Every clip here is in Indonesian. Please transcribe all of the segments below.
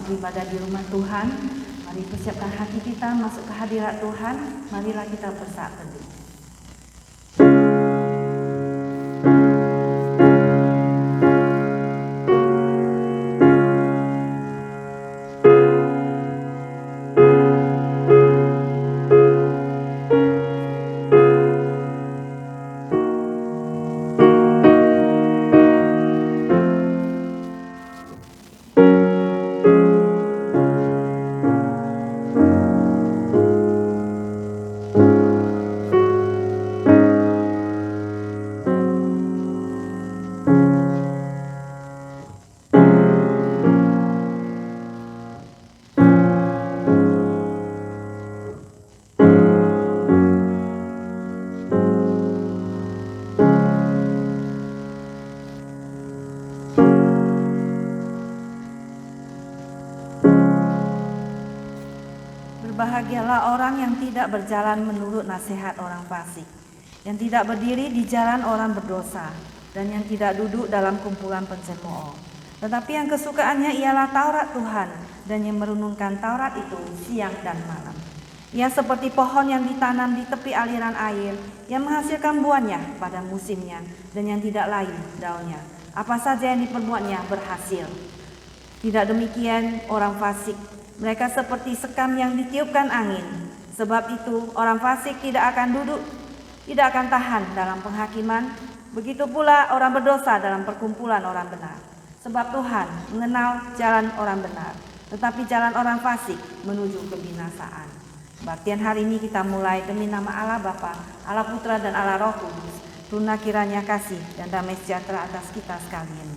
beribadah di rumah Tuhan. Mari persiapkan hati kita masuk ke hadirat Tuhan. Marilah kita bersaat teduh. Berbahagialah orang yang tidak berjalan menurut nasihat orang fasik, yang tidak berdiri di jalan orang berdosa, dan yang tidak duduk dalam kumpulan pencemooh. Tetapi yang kesukaannya ialah Taurat Tuhan, dan yang merenungkan Taurat itu siang dan malam. Ia seperti pohon yang ditanam di tepi aliran air, yang menghasilkan buahnya pada musimnya, dan yang tidak layu daunnya. Apa saja yang diperbuatnya berhasil. Tidak demikian orang fasik. Mereka seperti sekam yang ditiupkan angin. Sebab itu orang fasik tidak akan duduk, tidak akan tahan dalam penghakiman. Begitu pula orang berdosa dalam perkumpulan orang benar. Sebab Tuhan mengenal jalan orang benar, tetapi jalan orang fasik menuju kebinasaan. Kebaktian hari ini kita mulai demi nama Allah Bapa, Allah Putra dan Allah Roh Kudus. Tunai kiranya kasih dan damai sejahtera atas kita sekalian.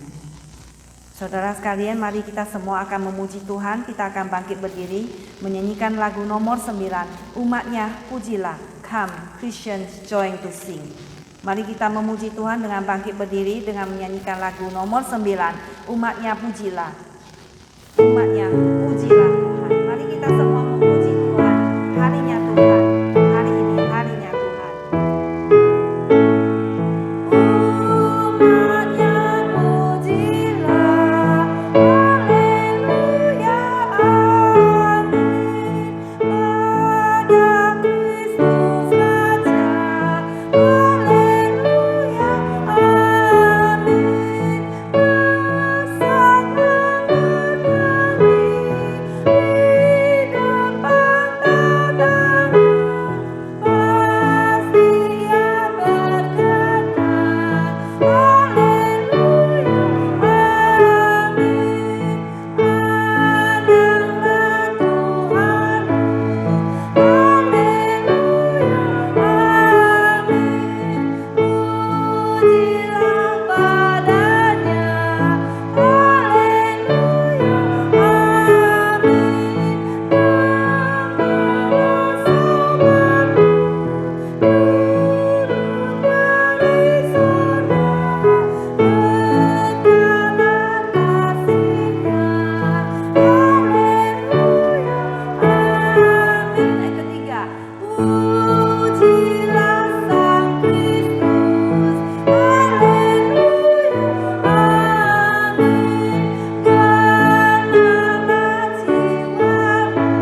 Saudara sekalian, mari kita semua akan memuji Tuhan. Kita akan bangkit berdiri, menyanyikan lagu nomor 9. Umatnya pujilah, come Christians join to sing. Mari kita memuji Tuhan dengan bangkit berdiri, dengan menyanyikan lagu nomor 9. Umatnya pujilah, umatnya pujilah Tuhan. Mari kita semua memuji Tuhan. Harinya Tuhan, hari ini harinya Tuhan. Umatnya pujilah, haleluya, amin. Pada Kristus Raja, haleluya, amin. Bersama menari di depan tatamu, pasti Ia berkata, haleluya, amin. Pandanglah Tuhanmu, haleluya, amin. Pujilah padanya, haleluya, amin. Gembala sobatku, duduk dari surga, betapa kasih-Nya, haleluya, amin. Yang ketiga, pujilah Sang Kristus, haleluya, amin. Kenalah jiwamu,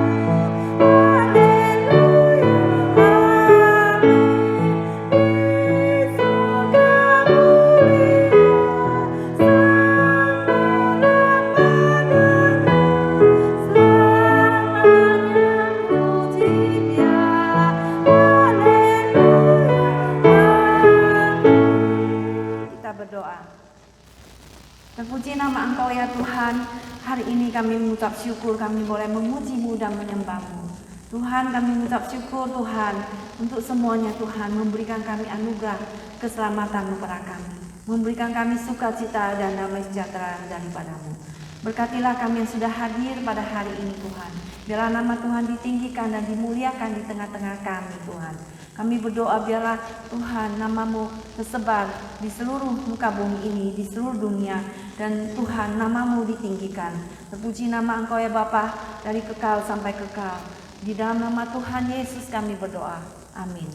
haleluya, amin. Di surga mulia, sembahlah padanya, selamanya puji Dia, haleluya, amin. Kita berdoa. Terpuji nama Engkau ya Tuhan. Hari ini kami mengucap syukur kami boleh memuji-Mu dan menyembah-Mu. Tuhan, kami mengucap syukur Tuhan untuk semuanya Tuhan, memberikan kami anugerah keselamatan kepada kami, memberikan kami sukacita dan damai sejahtera daripada-Mu. Berkatilah kami yang sudah hadir pada hari ini Tuhan. Biarlah nama Tuhan ditinggikan dan dimuliakan di tengah-tengah kami Tuhan. Kami berdoa biarlah Tuhan nama-Mu tersebar di seluruh muka bumi ini, di seluruh dunia, dan Tuhan nama-Mu ditinggikan. Terpuji nama Engkau ya Bapa, dari kekal sampai kekal. Di dalam nama Tuhan Yesus kami berdoa. Amin.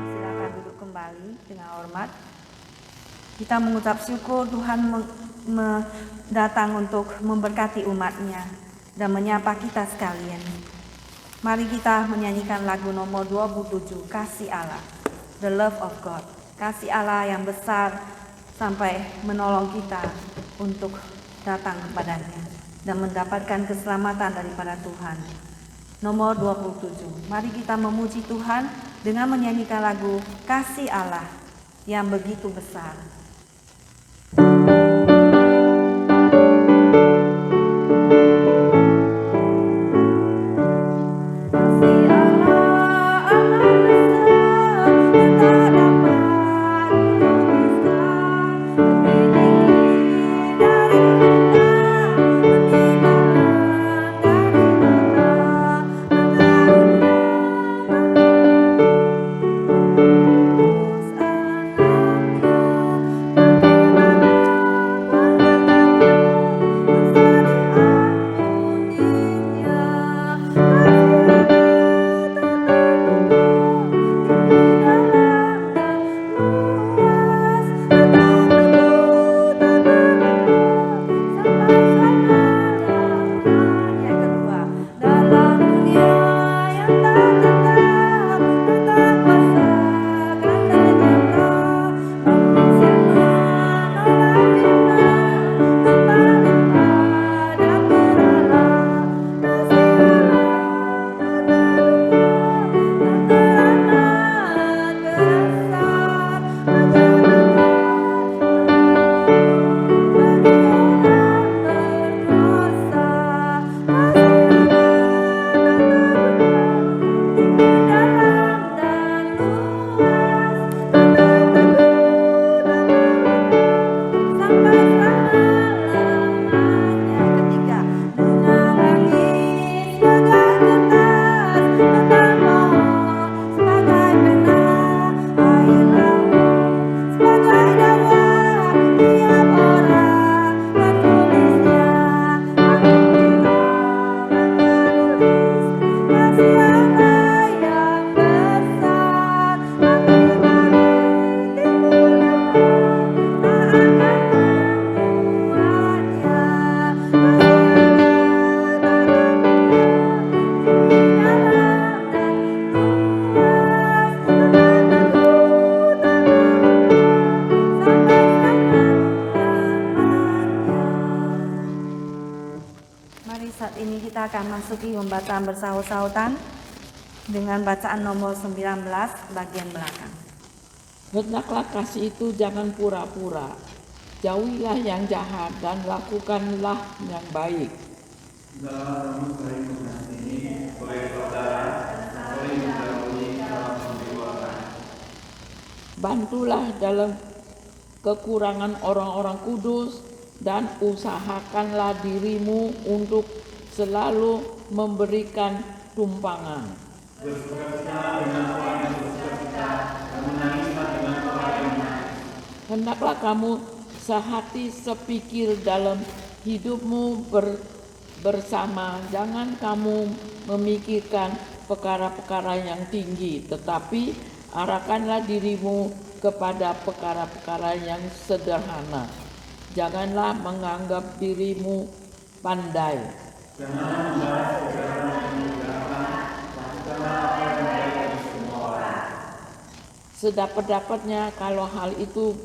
Silakan duduk kembali dengan hormat. Kita mengucap syukur Tuhan datang untuk memberkati umat-Nya dan menyapa kita sekalian. Mari kita menyanyikan lagu nomor 27, Kasih Allah, The Love of God. Kasih Allah yang besar sampai menolong kita untuk datang kepadanya dan mendapatkan keselamatan daripada Tuhan. Nomor 27, mari kita memuji Tuhan dengan menyanyikan lagu Kasih Allah yang begitu besar. Kasih Allah amat besar, tak dapat dilukiskan, lebih tinggi dari bintang, lebih dalam dari lautan, mengaruniakan Terus anaknya akan masuki pembacaan bersahut-sahutan dengan bacaan nomor 19 bagian belakang. Hendaklah kasih itu jangan pura-pura. Jauhilah yang jahat dan lakukanlah yang baik. Bantulah dalam kekurangan orang-orang kudus dan usahakanlah dirimu untuk selalu memberikan tumpangan. Hendaklah kamu sehati sepikir dalam hidupmu bersama. Jangan kamu memikirkan perkara-perkara yang tinggi, tetapi arahkanlah dirimu kepada perkara-perkara yang sederhana. Janganlah menganggap dirimu pandai. Sedapat-dapatnya kalau hal itu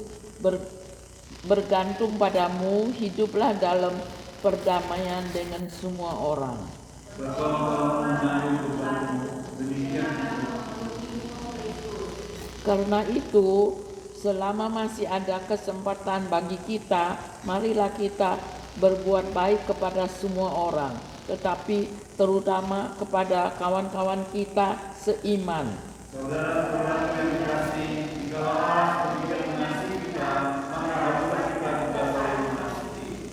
bergantung padamu, hiduplah dalam perdamaian dengan semua orang. Karena itu, selama masih ada kesempatan bagi kita, marilah kita berbuat baik kepada semua orang, tetapi terutama kepada kawan-kawan kita seiman. Saudara-saudara yang dikasihi, jika Allah sedemikian mengasihi kita, maka haruslah kita juga saling mengasihi.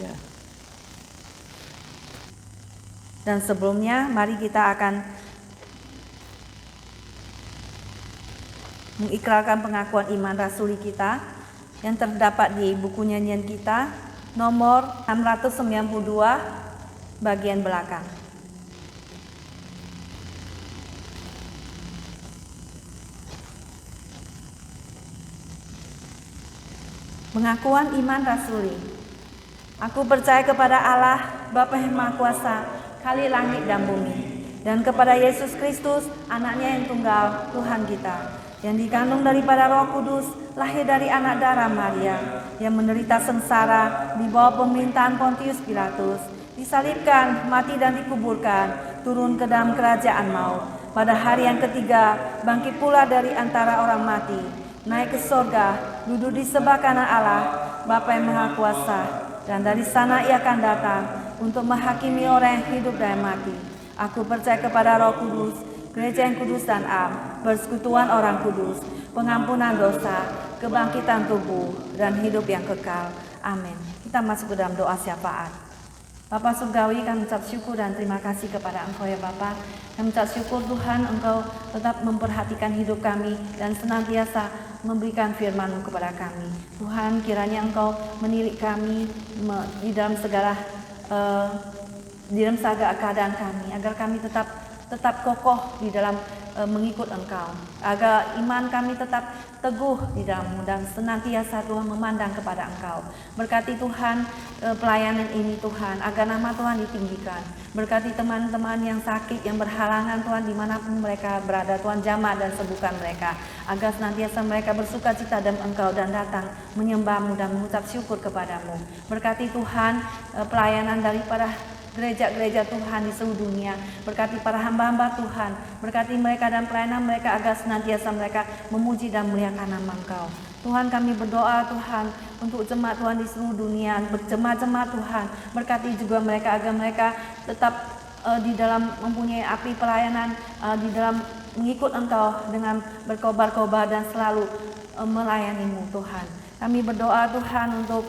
Ya. Dan sebelumnya, mari kita akan mengikrarkan pengakuan iman rasuli kita yang terdapat di buku nyanyian kita nomor 692 bagian belakang. Pengakuan iman rasuli. Aku percaya kepada Allah, Bapa yang Maha Kuasa, Khalik langit dan bumi, dan kepada Yesus Kristus, anaknya yang tunggal, Tuhan kita, yang dikandung daripada Roh Kudus, lahir dari anak darah Maria, yang menderita sengsara di bawah pemerintahan Pontius Pilatus, disalibkan, mati dan dikuburkan, turun ke dalam kerajaan maut. Pada hari yang ketiga, bangkit pula dari antara orang mati, naik ke sorga, duduk di sebelah kanan Allah, Bapa yang Maha Kuasa, dan dari sana ia akan datang untuk menghakimi orang yang hidup dan mati. Aku percaya kepada Roh Kudus, gereja yang kudus dan am, persekutuan orang kudus, pengampunan dosa, kebangkitan tubuh, dan hidup yang kekal. Amin. Kita masuk ke dalam doa syafaat. Bapa Surgawi, kami ucap syukur dan terima kasih kepada Engkau ya Bapa. Kami ucap syukur Tuhan, Engkau tetap memperhatikan hidup kami dan senantiasa memberikan firman-Mu kepada kami. Tuhan, kiranya Engkau menilik kami di dalam segala keadaan kami, agar kami tetap kokoh di dalam mengikut Engkau, agar iman kami tetap teguh di dalam-Mu dan senantiasa Tuhan memandang kepada Engkau. Berkati Tuhan pelayanan ini Tuhan, agar nama Tuhan ditinggikan. Berkati teman-teman yang sakit, yang berhalangan Tuhan dimanapun mereka berada, Tuhan jamah dan sembuhkan mereka, agar senantiasa mereka bersuka cita dalam Engkau dan datang menyembah-Mu dan mengucap syukur kepada-Mu. Berkati Tuhan pelayanan daripada gereja-gereja Tuhan di seluruh dunia. Berkati para hamba-hamba Tuhan, berkati mereka dan pelayanan mereka agar senantiasa mereka memuji dan memuliakan nama Engkau. Tuhan, kami berdoa Tuhan untuk jemaat Tuhan di seluruh dunia, jemaat-jemaat Tuhan, berkati juga mereka agar mereka tetap di dalam mempunyai api pelayanan, di dalam mengikut Engkau dengan berkobar-kobar dan selalu melayani-Mu Tuhan. Kami berdoa Tuhan untuk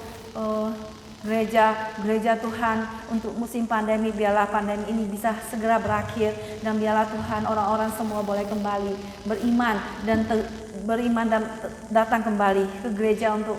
gereja Tuhan untuk musim pandemi, biarlah pandemi ini bisa segera berakhir dan biarlah Tuhan orang-orang semua boleh kembali beriman dan datang kembali ke gereja untuk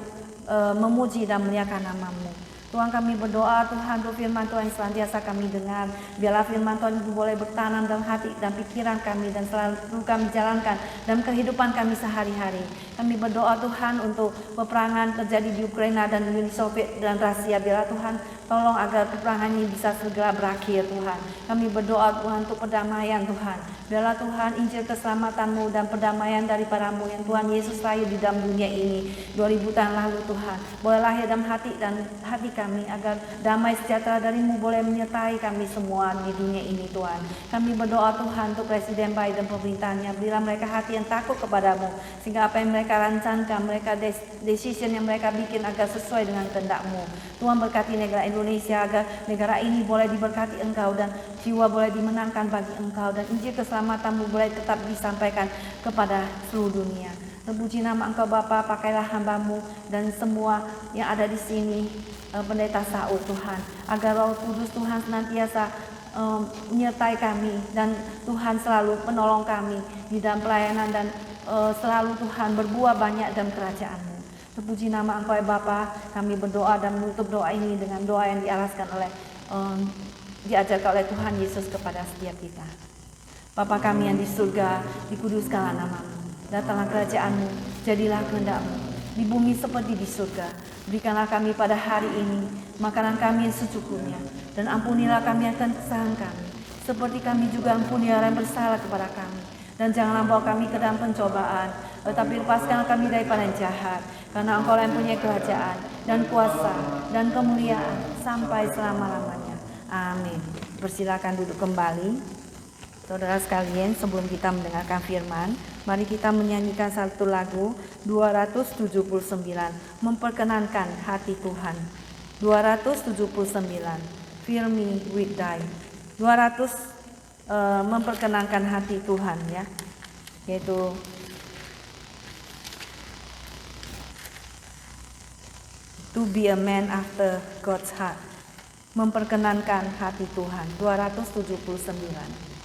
memuji dan memuliakan nama-Mu. Tuhan, kami berdoa Tuhan untuk firman Tuhan yang senantiasa kami dengar. Biarlah firman Tuhan itu boleh bertanam dalam hati dan pikiran kami dan selalu kami jalankan dalam kehidupan kami sehari-hari. Kami berdoa Tuhan untuk peperangan terjadi di Ukraina dan Uni Soviet dan Rusia. Biarlah Tuhan tolong agar peperangan ini bisa segera berakhir Tuhan. Kami berdoa Tuhan untuk perdamaian Tuhan. Biarlah Tuhan Injil keselamatan-Mu dan perdamaian daripadamu yang Tuhan Yesus lahir di dalam dunia ini 2000 tahun lalu Tuhan. Boleh lahir dalam hati kami agar damai sejahtera dari-Mu boleh menyertai kami semua di dunia ini Tuhan. Kami berdoa Tuhan untuk Presiden Biden pemerintahnya. Berilah mereka hati yang takut kepadamu sehingga apa yang mereka rancangkan, mereka decision yang mereka bikin agar sesuai dengan kehendak-Mu. Tuhan berkati negara Indonesia agar negara ini boleh diberkati Engkau dan jiwa boleh dimenangkan bagi Engkau dan Injil keselamatan-Mu boleh tetap disampaikan kepada seluruh dunia. Terpuji nama Engkau Bapa, pakailah hamba-Mu dan semua yang ada di sini, Pendeta Saud Tuhan, agar Roh Kudus Tuhan senantiasa menyertai kami dan Tuhan selalu menolong kami di dalam pelayanan dan selalu Tuhan berbuah banyak dalam kerajaan-Mu. Terpuji nama Engkau ya Bapa, kami berdoa dan menutup doa ini dengan doa yang dialaskan oleh diajarkan oleh Tuhan Yesus kepada setiap kita. Bapa kami yang di surga, dikuduskanlah nama-Mu, datanglah kerajaan-Mu, jadilah kehendak-Mu di bumi seperti di surga. Berikanlah kami pada hari ini makanan kami yang secukupnya, dan ampunilah kami akan kesalahan kami, seperti kami juga ampuni orang yang bersalah kepada kami. Dan janganlah bawa kami ke dalam pencobaan, tetapi lepaskanlah kami daripada yang jahat. Karena Engkau yang punya kerajaan dan kuasa dan kemuliaan sampai selama-lamanya. Amin. Persilakan duduk kembali. Saudara sekalian, sebelum kita mendengarkan firman, mari kita menyanyikan satu lagu 279, memperkenankan hati Tuhan. 279, Fill Me With Thy. 200 memperkenankan hati Tuhan ya, yaitu To Be a Man After God's Heart, memperkenankan hati Tuhan. 279.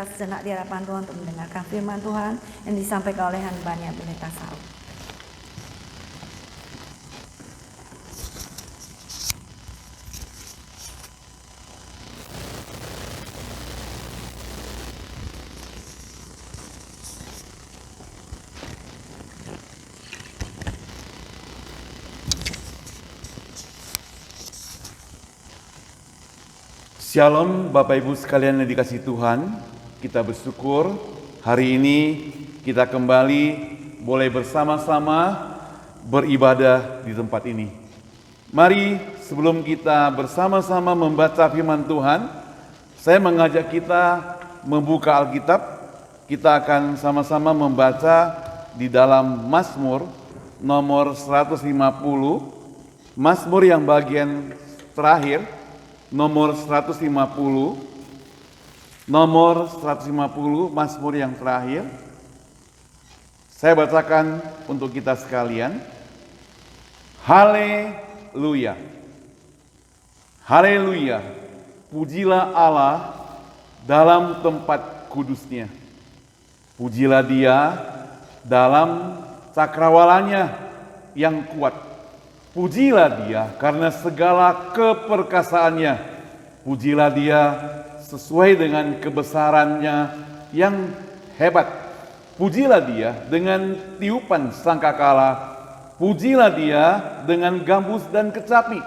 Sejenak di hadapan Tuhan untuk mendengarkan firman Tuhan yang disampaikan oleh hambanya Pendeta Saud. Shalom Bapak Ibu sekalian yang dikasihi Tuhan. Kita bersyukur hari ini kita kembali boleh bersama-sama beribadah di tempat ini. Mari sebelum kita bersama-sama membaca firman Tuhan, saya mengajak kita membuka Alkitab. Kita akan sama-sama membaca di dalam Mazmur nomor 150, Mazmur yang bagian terakhir, nomor 150, Mazmur yang terakhir. Saya bacakan untuk kita sekalian. Haleluya. Haleluya. Pujilah Allah dalam tempat kudusnya. Pujilah Dia dalam cakrawalanya yang kuat. Pujilah Dia karena segala keperkasaannya. Pujilah Dia sesuai dengan kebesarannya yang hebat. Pujilah dia dengan tiupan sangkakala. Pujilah dia dengan gambus dan kecapi.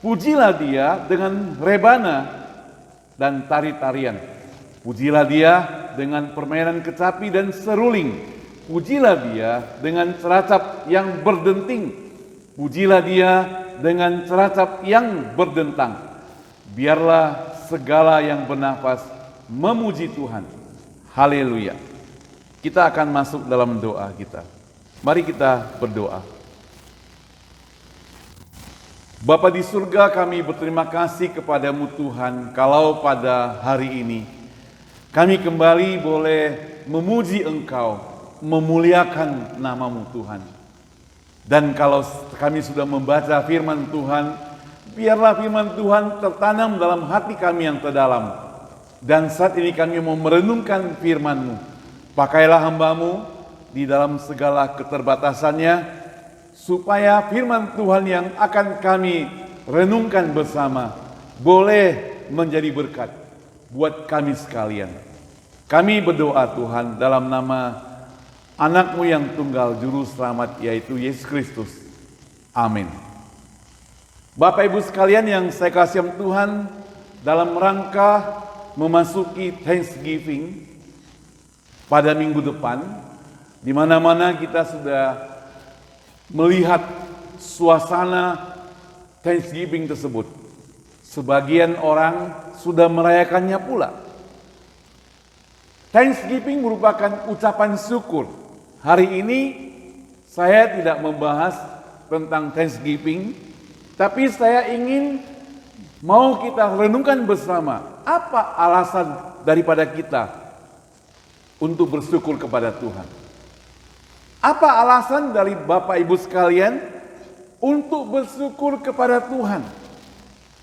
Pujilah dia dengan rebana dan tari-tarian. Pujilah dia dengan permainan kecapi dan seruling. Pujilah dia dengan ceracap yang berdenting. Pujilah dia dengan ceracap yang berdentang. Biarlah segala yang bernafas memuji Tuhan. Haleluya. Kita akan masuk dalam doa kita. Mari kita berdoa. Bapa di surga, kami berterima kasih kepadamu Tuhan, kalau pada hari ini kami kembali boleh memuji Engkau, memuliakan namamu Tuhan. Dan kalau kami sudah membaca firman Tuhan, biarlah firman Tuhan tertanam dalam hati kami yang terdalam. Dan saat ini kami mau merenungkan firman-Mu. Pakailah hamba-Mu di dalam segala keterbatasannya, supaya firman Tuhan yang akan kami renungkan bersama boleh menjadi berkat buat kami sekalian. Kami berdoa Tuhan dalam nama anak-Mu yang tunggal juru selamat, yaitu Yesus Kristus. Amin. Bapak Ibu sekalian yang saya kasih Tuhan, dalam rangka memasuki Thanksgiving pada minggu depan, di mana-mana kita sudah melihat suasana Thanksgiving tersebut. Sebagian orang sudah merayakannya pula. Thanksgiving merupakan ucapan syukur. Hari ini saya tidak membahas tentang Thanksgiving, tapi saya ingin mau kita renungkan bersama, apa alasan daripada kita untuk bersyukur kepada Tuhan. Apa alasan dari Bapak Ibu sekalian untuk bersyukur kepada Tuhan?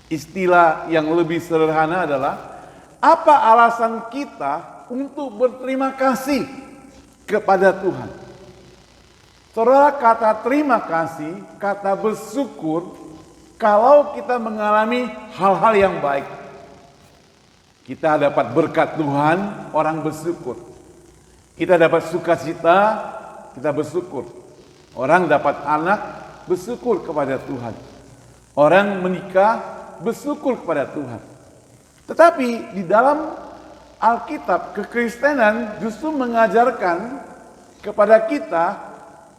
Istilah yang lebih sederhana adalah, apa alasan kita untuk berterima kasih kepada Tuhan? Saudara, kata terima kasih, kata bersyukur, kalau kita mengalami hal-hal yang baik, kita dapat berkat Tuhan, orang bersyukur. Kita dapat sukacita, kita bersyukur. Orang dapat anak, bersyukur kepada Tuhan. Orang menikah, bersyukur kepada Tuhan. Tetapi di dalam Alkitab, kekristenan justru mengajarkan kepada kita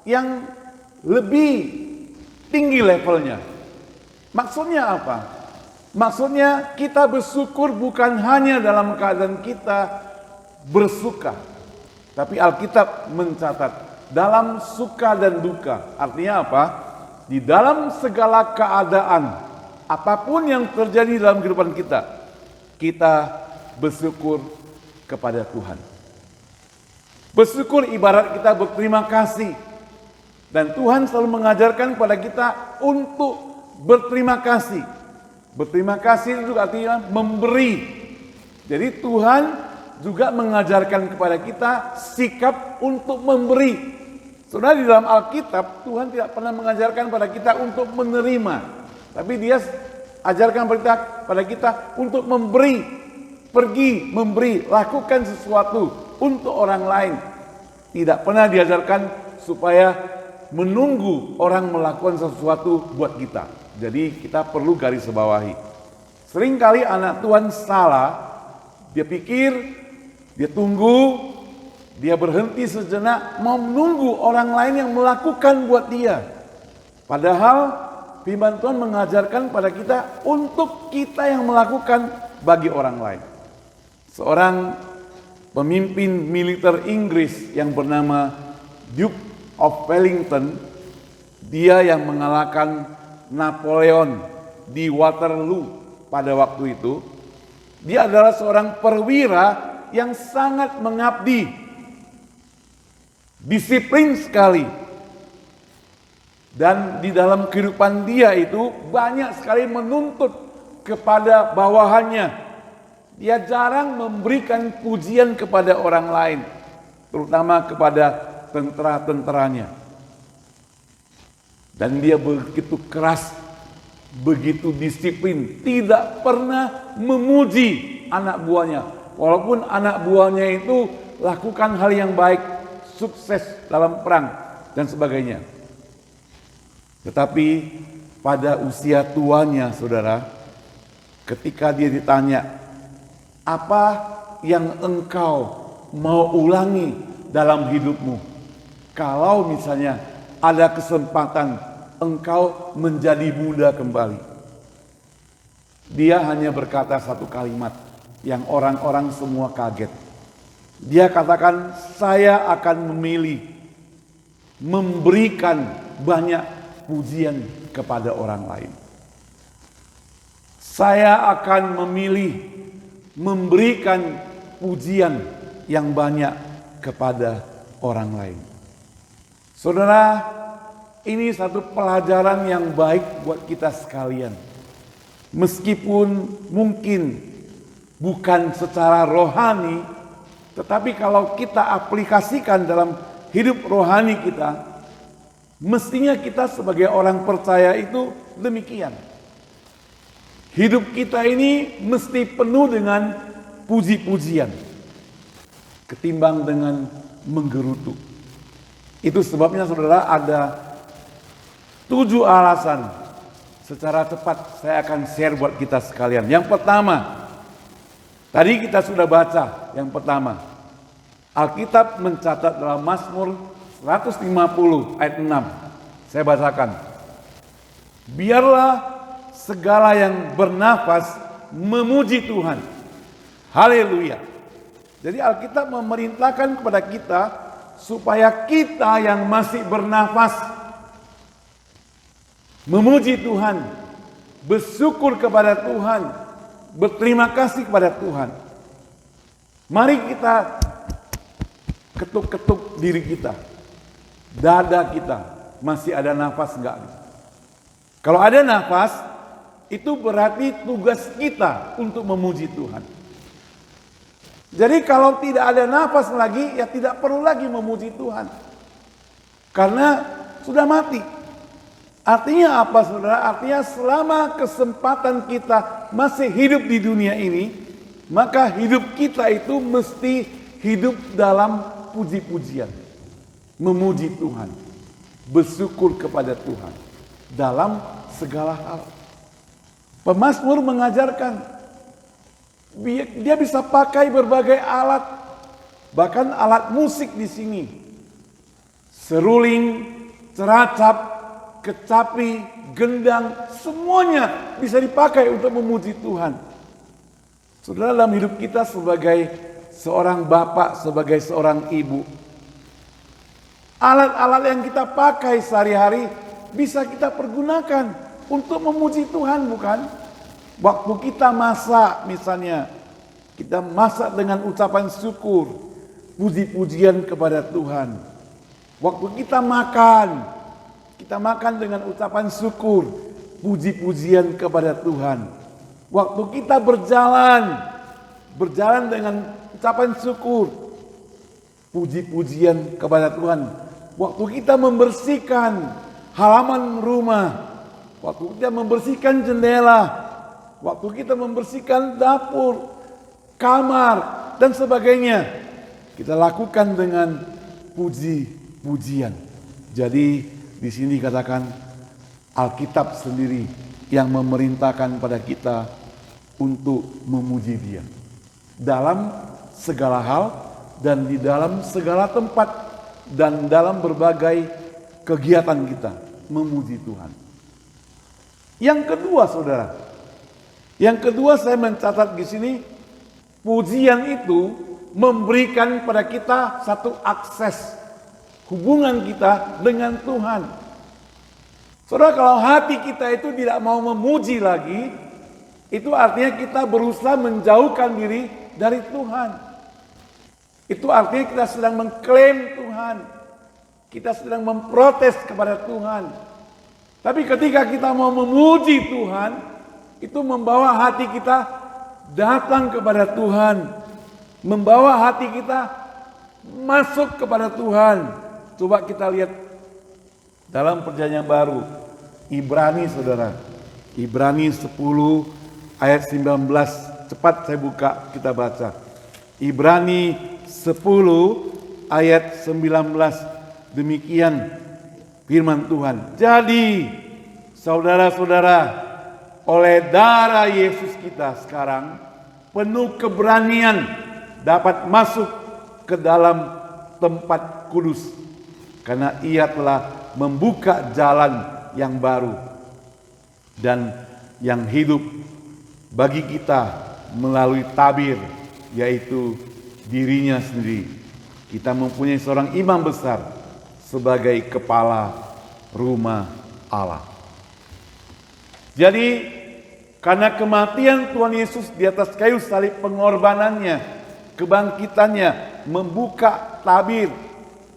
yang lebih tinggi levelnya. Maksudnya apa? Maksudnya kita bersyukur bukan hanya dalam keadaan kita bersuka, tapi Alkitab mencatat dalam suka dan duka. Artinya apa? Di dalam segala keadaan, apapun yang terjadi dalam kehidupan kita, kita bersyukur kepada Tuhan. Bersyukur ibarat kita berterima kasih. Dan Tuhan selalu mengajarkan kepada kita untuk berterima kasih. Berterima kasih itu artinya memberi. Jadi Tuhan juga mengajarkan kepada kita sikap untuk memberi. Saudara, di dalam Alkitab Tuhan tidak pernah mengajarkan pada kita untuk menerima, tapi Dia ajarkan pada kita untuk memberi. Pergi memberi, lakukan sesuatu untuk orang lain. Tidak pernah diajarkan supaya menunggu orang melakukan sesuatu buat kita. Jadi kita perlu garis bawahi. Seringkali anak Tuhan salah. Dia pikir, dia tunggu, dia berhenti sejenak, mau menunggu orang lain yang melakukan buat dia. Padahal firman Tuhan mengajarkan pada kita untuk kita yang melakukan bagi orang lain. Seorang pemimpin militer Inggris yang bernama Duke of Wellington, dia yang mengalahkan Napoleon di Waterloo pada waktu itu. Dia adalah seorang perwira yang sangat mengabdi, disiplin sekali. Dan di dalam kehidupan dia itu banyak sekali menuntut kepada bawahannya. Dia jarang memberikan pujian kepada orang lain, terutama kepada tentara-tentaranya. Dan dia begitu keras, begitu disiplin, tidak pernah memuji anak buahnya, walaupun anak buahnya itu lakukan hal yang baik, sukses dalam perang dan sebagainya. Tetapi pada usia tuanya, saudara, ketika dia ditanya, apa yang engkau mau ulangi dalam hidupmu? Kalau misalnya ada kesempatan engkau menjadi muda kembali. Dia hanya berkata satu kalimat yang orang-orang semua kaget. Dia katakan, saya akan memilih memberikan banyak pujian kepada orang lain. Saya akan memilih memberikan pujian yang banyak kepada orang lain. Saudara, ini satu pelajaran yang baik buat kita sekalian. Meskipun mungkin bukan secara rohani, tetapi kalau kita aplikasikan dalam hidup rohani kita, mestinya kita sebagai orang percaya itu demikian. Hidup kita ini mesti penuh dengan puji-pujian, ketimbang dengan menggerutu. Itu sebabnya saudara ada 7 alasan. Secara cepat saya akan share buat kita sekalian. Yang pertama, tadi kita sudah baca yang pertama. Alkitab mencatat dalam Mazmur 150 ayat 6. Saya bacakan. Biarlah segala yang bernafas memuji Tuhan. Haleluya. Jadi Alkitab memerintahkan kepada kita supaya kita yang masih bernafas memuji Tuhan, bersyukur kepada Tuhan, berterima kasih kepada Tuhan. Mari kita ketuk-ketuk diri kita, dada kita, masih ada nafas enggak? Kalau ada nafas, itu berarti tugas kita untuk memuji Tuhan. Jadi kalau tidak ada nafas lagi, ya tidak perlu lagi memuji Tuhan. Karena sudah mati. Artinya apa saudara? Artinya selama kesempatan kita masih hidup di dunia ini, maka hidup kita itu mesti hidup dalam puji-pujian. Memuji Tuhan. Bersyukur kepada Tuhan. Dalam segala hal. Pemazmur mengajarkan, dia bisa pakai berbagai alat, bahkan alat musik di sini. Seruling, ceracap, kecapi, gendang, semuanya bisa dipakai untuk memuji Tuhan. Saudara, dalam hidup kita sebagai seorang bapak, sebagai seorang ibu, alat-alat yang kita pakai sehari-hari bisa kita pergunakan untuk memuji Tuhan, bukan? Waktu kita masak misalnya, kita masak dengan ucapan syukur, puji-pujian kepada Tuhan. Waktu kita makan dengan ucapan syukur, puji-pujian kepada Tuhan. Waktu kita berjalan dengan ucapan syukur, puji-pujian kepada Tuhan. Waktu kita membersihkan halaman rumah, waktu kita membersihkan jendela, waktu kita membersihkan dapur, kamar, dan sebagainya, kita lakukan dengan puji-pujian. Jadi di sini katakan Alkitab sendiri yang memerintahkan pada kita untuk memuji Dia dalam segala hal dan di dalam segala tempat dan dalam berbagai kegiatan kita memuji Tuhan. Yang kedua, saudara, saya mencatat di sini, pujian itu memberikan pada kita satu akses hubungan kita dengan Tuhan. Saudara, kalau hati kita itu tidak mau memuji lagi, itu artinya kita berusaha menjauhkan diri dari Tuhan. Itu artinya kita sedang mengklaim Tuhan. Kita sedang memprotes kepada Tuhan. Tapi ketika kita mau memuji Tuhan, itu membawa hati kita datang kepada Tuhan. Membawa hati kita masuk kepada Tuhan. Coba kita lihat dalam Perjanjian Baru, Ibrani, saudara. Ibrani 10 ayat 19. Cepat saya buka, kita baca. Ibrani 10 ayat 19. Demikian firman Tuhan. Jadi, saudara-saudara, oleh darah Yesus kita sekarang penuh keberanian dapat masuk ke dalam tempat kudus, karena Ia telah membuka jalan yang baru dan yang hidup bagi kita melalui tabir, yaitu dirinya sendiri. Kita mempunyai seorang imam besar sebagai kepala rumah Allah. Jadi karena kematian Tuhan Yesus di atas kayu salib, pengorbanannya, kebangkitannya membuka tabir,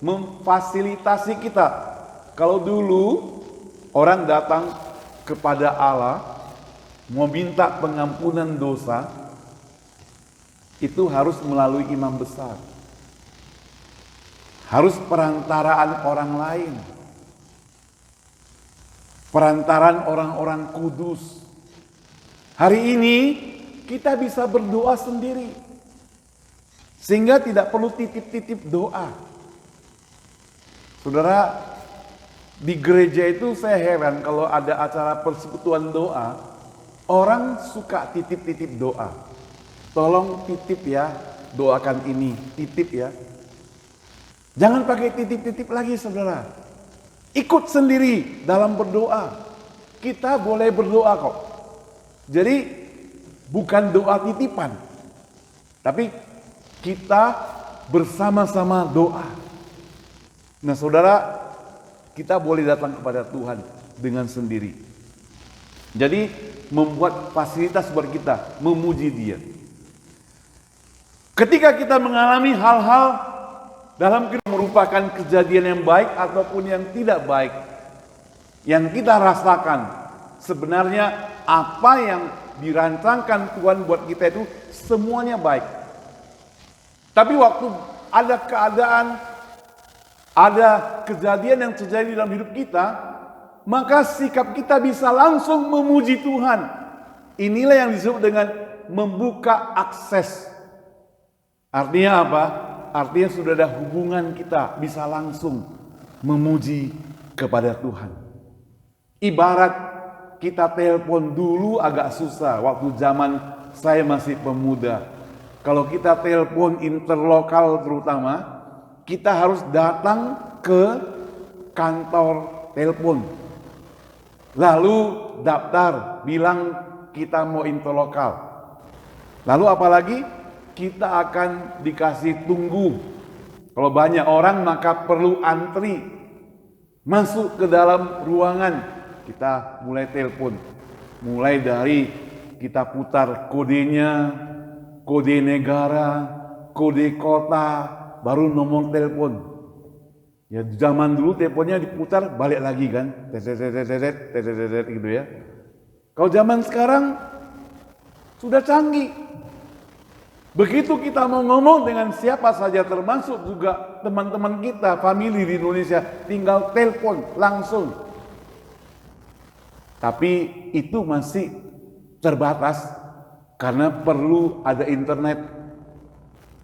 memfasilitasi kita. Kalau dulu orang datang kepada Allah mau minta pengampunan dosa, itu harus melalui imam besar. Harus perantaraan orang lain. Perantaraan orang-orang kudus. Hari ini kita bisa berdoa sendiri. Sehingga tidak perlu titip-titip doa. Saudara, di gereja itu saya heran kalau ada acara persekutuan doa, orang suka titip-titip doa. Tolong titip ya, doakan ini, titip ya. Jangan pakai titip-titip lagi, saudara. Ikut sendiri dalam berdoa. Kita boleh berdoa kok. Jadi bukan doa titipan, tapi kita bersama-sama doa. Nah, saudara, kita boleh datang kepada Tuhan dengan sendiri. Jadi membuat fasilitas buat kita memuji Dia. Ketika kita mengalami hal-hal dalam kita merupakan kejadian yang baik ataupun yang tidak baik, yang kita rasakan, sebenarnya apa yang dirancangkan Tuhan buat kita itu semuanya baik. Tapi waktu ada keadaan, ada kejadian yang terjadi dalam hidup kita, maka sikap kita bisa langsung memuji Tuhan. Inilah yang disebut dengan membuka akses. Artinya apa? Artinya sudah ada hubungan, kita bisa langsung memuji kepada Tuhan. Ibarat kita telepon, dulu agak susah waktu zaman saya masih pemuda. Kalau kita telepon interlokal terutama, kita harus datang ke kantor telepon. Lalu daftar, bilang kita mau interlokal. Lalu apalagi? Kita akan dikasih tunggu. Kalau banyak orang maka perlu antri. Masuk ke dalam ruangan, kita mulai telepon. Mulai dari kita putar kodenya, kode negara, kode kota, baru nomor telepon. Ya zaman dulu teleponnya diputar balik lagi kan. Gitu ya. Kalau zaman sekarang sudah canggih. Begitu kita mau ngomong dengan siapa saja, termasuk juga teman-teman kita, family di Indonesia, tinggal telepon langsung. Tapi itu masih terbatas karena perlu ada internet,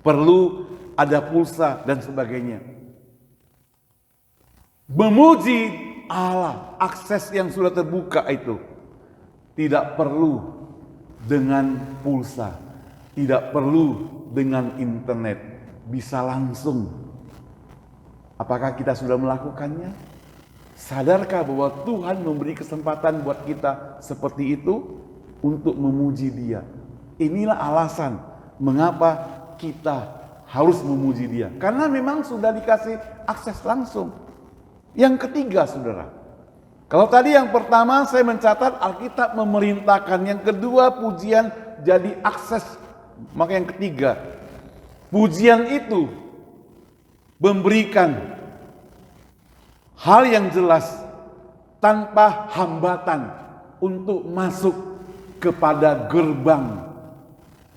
perlu ada pulsa dan sebagainya. Memuji Allah, akses yang sudah terbuka itu tidak perlu dengan pulsa. Tidak perlu dengan internet, bisa langsung. Apakah kita sudah melakukannya? Sadarkah bahwa Tuhan memberi kesempatan buat kita seperti itu untuk memuji Dia? Inilah alasan mengapa kita harus memuji Dia. Karena memang sudah dikasih akses langsung. Yang ketiga, saudara. Kalau tadi yang pertama saya mencatat Alkitab memerintahkan, yang kedua pujian jadi akses. Maka yang ketiga, pujian itu memberikan hal yang jelas tanpa hambatan untuk masuk kepada gerbang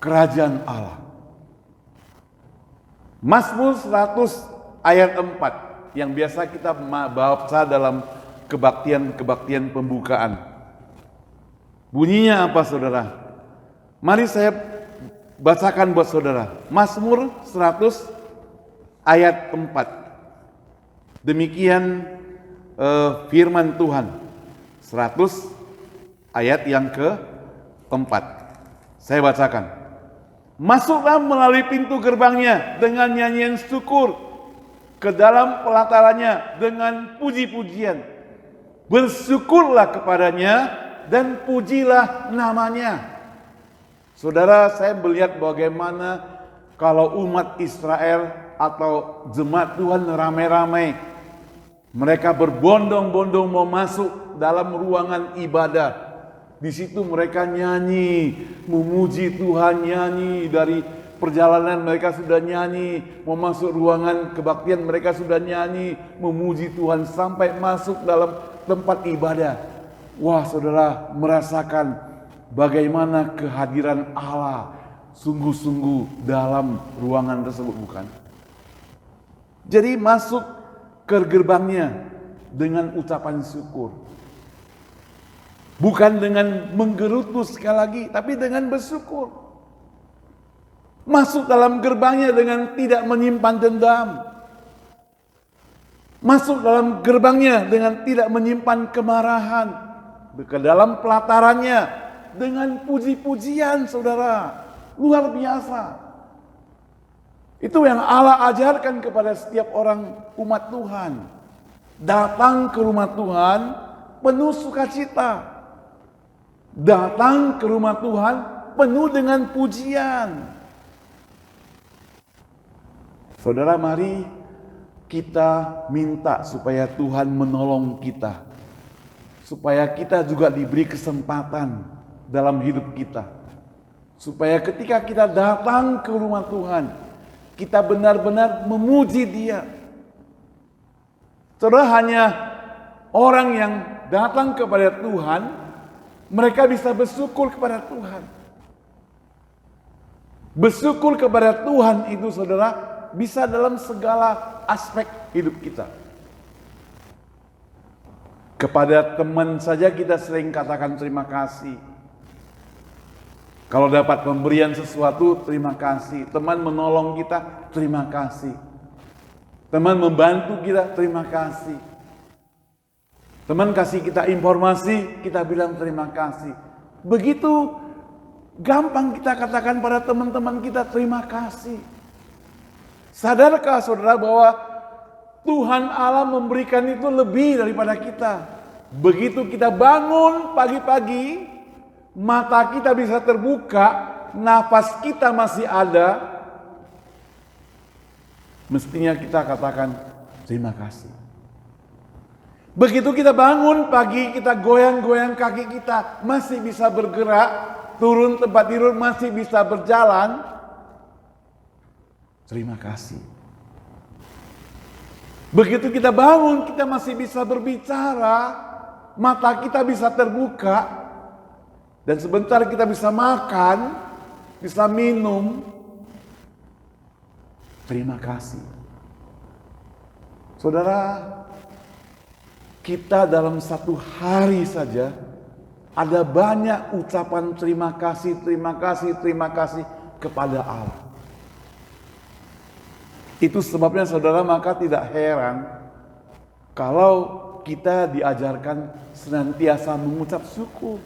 kerajaan Allah. Mazmur 100 ayat 4 yang biasa kita baca dalam kebaktian pembukaan. Bunyinya apa, saudara? Mari saya bacakan buat saudara. Mazmur 100 ayat 4. Demikian firman Tuhan. 100 ayat yang keempat. Saya bacakan. Masuklah melalui pintu gerbangnya dengan nyanyian syukur, ke dalam pelatarannya dengan puji-pujian. Bersyukurlah kepadanya dan pujilah namanya. Saudara, saya melihat bagaimana kalau umat Israel atau jemaat Tuhan ramai-ramai, mereka berbondong-bondong mau masuk dalam ruangan ibadah. Di situ mereka nyanyi, memuji Tuhan, nyanyi dari perjalanan mereka sudah nyanyi, mau masuk ruangan kebaktian mereka sudah nyanyi, memuji Tuhan sampai masuk dalam tempat ibadah. Wah, saudara merasakan bagaimana kehadiran Allah sungguh-sungguh dalam ruangan tersebut, bukan? Jadi masuk ke gerbangnya dengan ucapan syukur. Bukan dengan menggerutu sekali lagi, tapi dengan bersyukur. Masuk dalam gerbangnya dengan tidak menyimpan dendam. Masuk dalam gerbangnya dengan tidak menyimpan kemarahan. Ke dalam pelatarannya dengan puji-pujian, saudara. Luar biasa. Itu yang Allah ajarkan kepada setiap orang umat Tuhan. Datang ke rumah Tuhan penuh sukacita. Datang ke rumah Tuhan penuh dengan pujian. Saudara, mari kita minta supaya Tuhan menolong kita. Supaya kita juga diberi kesempatan dalam hidup kita. Supaya ketika kita datang ke rumah Tuhan, kita benar-benar memuji Dia. Saudara, hanya orang yang datang kepada Tuhan, mereka bisa bersyukur kepada Tuhan. Bersyukur kepada Tuhan itu, saudara, bisa dalam segala aspek hidup kita. Kepada teman saja kita sering katakan terima kasih. Kalau dapat pemberian sesuatu, terima kasih. Teman menolong kita, terima kasih. Teman membantu kita, terima kasih. Teman kasih kita informasi, kita bilang terima kasih. Begitu gampang kita katakan pada teman-teman kita terima kasih. Sadarkah saudara bahwa Tuhan Allah memberikan itu lebih daripada kita. Begitu kita bangun pagi-pagi, mata kita bisa terbuka, nafas kita masih ada, mestinya kita katakan terima kasih. Begitu kita bangun pagi, kita goyang-goyang kaki kita, masih bisa bergerak, turun tempat tidur masih bisa berjalan, terima kasih. Begitu kita bangun, kita masih bisa berbicara, mata kita bisa terbuka, dan sebentar kita bisa makan, bisa minum, terima kasih. Saudara, kita dalam satu hari saja ada banyak ucapan terima kasih, terima kasih, terima kasih kepada Allah. Itu sebabnya saudara, maka tidak heran kalau kita diajarkan senantiasa mengucap syukur.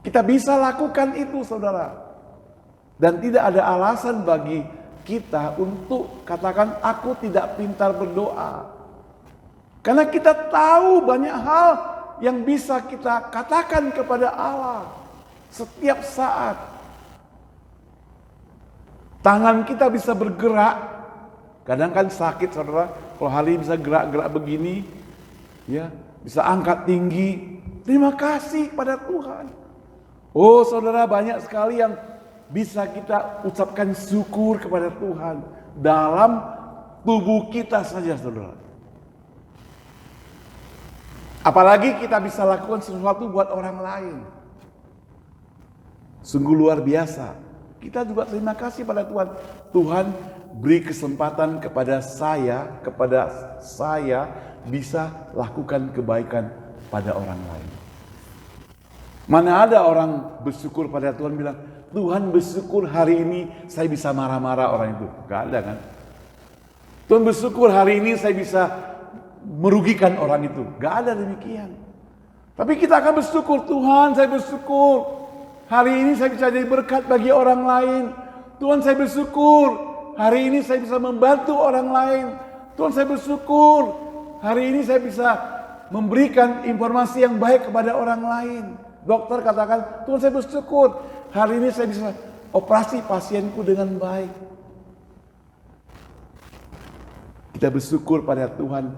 Kita bisa lakukan itu, saudara. Dan tidak ada alasan bagi kita untuk katakan aku tidak pintar berdoa. Karena kita tahu banyak hal yang bisa kita katakan kepada Allah setiap saat. Tangan kita bisa bergerak. Kadang kan sakit, saudara. Kalau hari bisa gerak-gerak begini, ya, bisa angkat tinggi. Terima kasih pada Tuhan. Oh, saudara, banyak sekali yang bisa kita ucapkan syukur kepada Tuhan dalam tubuh kita saja, saudara. Apalagi kita bisa lakukan sesuatu buat orang lain. Sungguh luar biasa. Kita juga terima kasih pada Tuhan. Tuhan beri kesempatan kepada saya bisa lakukan kebaikan pada orang lain. Mana ada orang bersyukur pada Tuhan bilang, Tuhan bersyukur hari ini saya bisa marah-marah orang itu. Gak ada kan? Tuhan bersyukur hari ini saya bisa merugikan orang itu. Gak ada demikian. Tapi kita akan bersyukur, Tuhan saya bersyukur hari ini saya bisa jadi berkat bagi orang lain. Tuhan saya bersyukur hari ini saya bisa membantu orang lain. Tuhan saya bersyukur hari ini saya bisa memberikan informasi yang baik kepada orang lain. Dokter katakan, Tuhan saya bersyukur hari ini saya bisa operasi pasienku dengan baik. Kita bersyukur pada Tuhan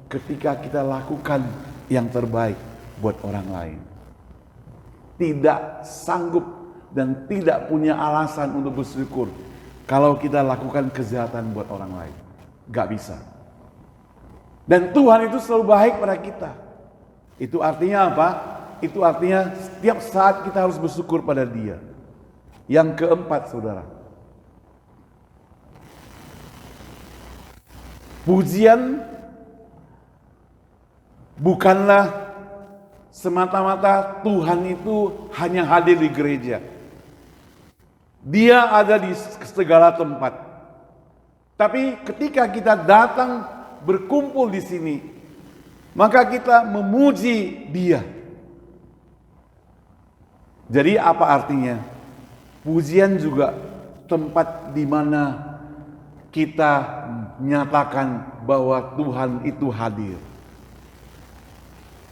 ketika kita lakukan yang terbaik buat orang lain. Tidak sanggup dan tidak punya alasan untuk bersyukur kalau kita lakukan kejahatan buat orang lain. Gak bisa. Dan Tuhan itu selalu baik pada kita. Itu artinya apa? Itu artinya setiap saat kita harus bersyukur pada Dia. Yang keempat, saudara, pujian bukanlah semata-mata Tuhan itu hanya hadir di gereja. Dia ada di segala tempat. Tapi ketika kita datang berkumpul di sini, maka kita memuji Dia. Jadi apa artinya? Pujian juga tempat di mana kita menyatakan bahwa Tuhan itu hadir.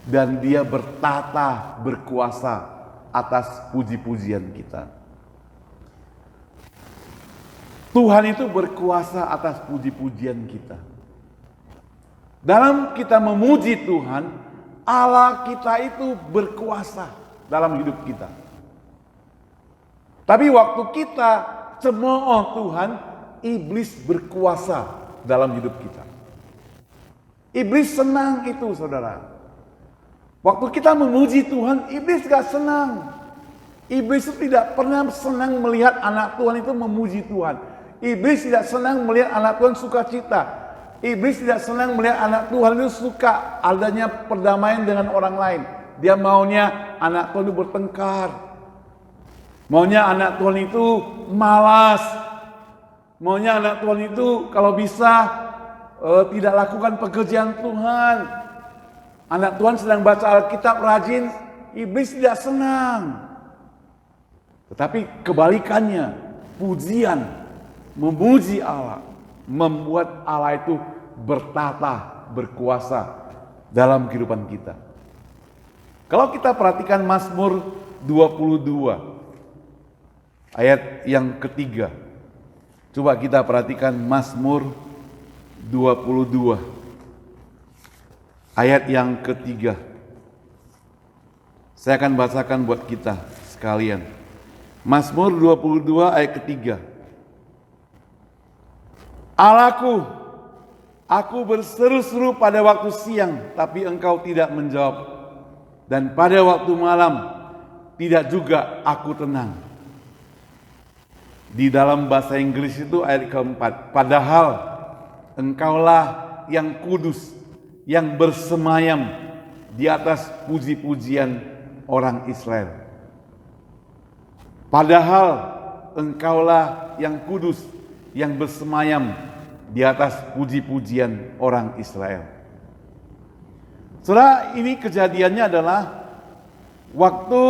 Dan Dia bertata, berkuasa atas puji-pujian kita. Tuhan itu berkuasa atas puji-pujian kita. Dalam kita memuji Tuhan, Allah kita itu berkuasa dalam hidup kita. Tapi waktu kita cemooh Tuhan, iblis berkuasa dalam hidup kita. Iblis senang itu, saudara. Waktu kita memuji Tuhan, iblis gak senang. Iblis itu tidak pernah senang melihat anak Tuhan itu memuji Tuhan. Iblis tidak senang melihat anak Tuhan sukacita. Iblis tidak senang melihat anak Tuhan itu suka adanya perdamaian dengan orang lain. Dia maunya anak Tuhan itu bertengkar. Maunya anak Tuhan itu malas. Maunya anak Tuhan itu kalau bisa tidak lakukan pekerjaan Tuhan. Anak Tuhan sedang baca Alkitab rajin, iblis tidak senang. Tetapi kebalikannya, pujian, memuji Allah, membuat Allah itu bertata, berkuasa dalam kehidupan kita. Kalau kita perhatikan Mazmur 22, ayat yang ketiga. Coba kita perhatikan Mazmur 22, ayat yang ketiga. Saya akan bacakan buat kita sekalian. Mazmur 22 ayat ketiga. Allahku, aku berseru-seru pada waktu siang, tapi Engkau tidak menjawab. Dan pada waktu malam, tidak juga aku tenang. Di dalam bahasa Inggris itu ayat keempat. Padahal Engkaulah yang kudus, yang bersemayam di atas puji-pujian orang Israel. Padahal Engkaulah yang kudus, yang bersemayam di atas puji-pujian orang Israel. Saudara, ini kejadiannya adalah waktu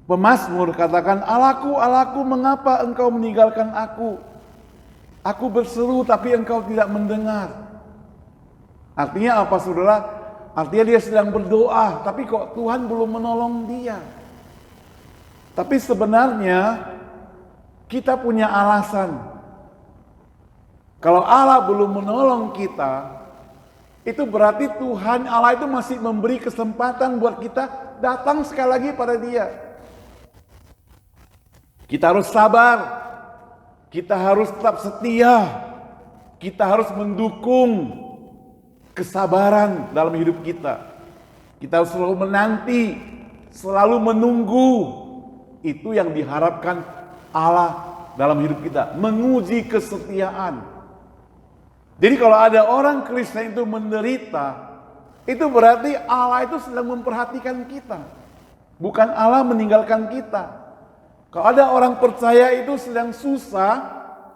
pemazmur katakan, Allahku, Allahku, mengapa Engkau meninggalkan aku? Aku berseru tapi Engkau tidak mendengar. Artinya apa, saudara? Artinya dia sedang berdoa, tapi kok Tuhan belum menolong dia. Tapi sebenarnya kita punya alasan. Kalau Allah belum menolong kita, itu berarti Tuhan Allah itu masih memberi kesempatan buat kita datang sekali lagi pada Dia. Kita harus sabar. Kita harus tetap setia. Kita harus mendukung kesabaran dalam hidup kita. Kita harus selalu menanti, selalu menunggu. Itu yang diharapkan Allah dalam hidup kita, menguji kesetiaan. Jadi kalau ada orang Kristen itu menderita, itu berarti Allah itu sedang memperhatikan kita. Bukan Allah meninggalkan kita. Kalau ada orang percaya itu sedang susah,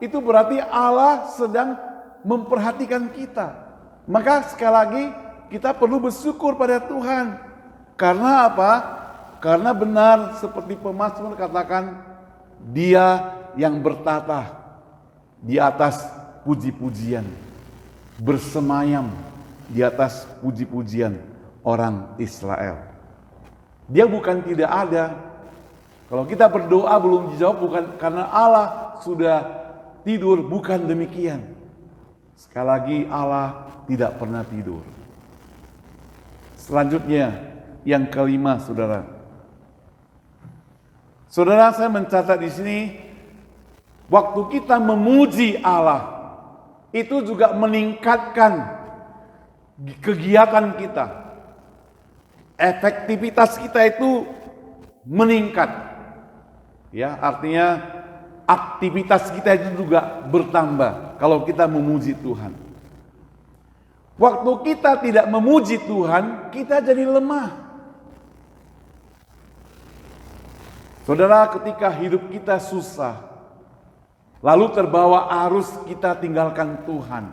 itu berarti Allah sedang memperhatikan kita. Maka sekali lagi kita perlu bersyukur pada Tuhan. Karena apa? Karena benar seperti pemazmur katakan, Dia yang bertata di atas puji-pujian, bersemayam di atas puji-pujian orang Israel. Dia bukan tidak ada. Kalau kita berdoa belum dijawab bukan karena Allah sudah tidur, bukan demikian. Sekali lagi Allah tidak pernah tidur. Selanjutnya yang kelima, saudara. Saudara, saya mencatat di sini, waktu kita memuji Allah, itu juga meningkatkan kegiatan kita. Efektivitas kita itu meningkat. Ya, artinya aktivitas kita itu juga bertambah kalau kita memuji Tuhan. Waktu kita tidak memuji Tuhan, kita jadi lemah. Saudara, ketika hidup kita susah, lalu terbawa arus kita tinggalkan Tuhan,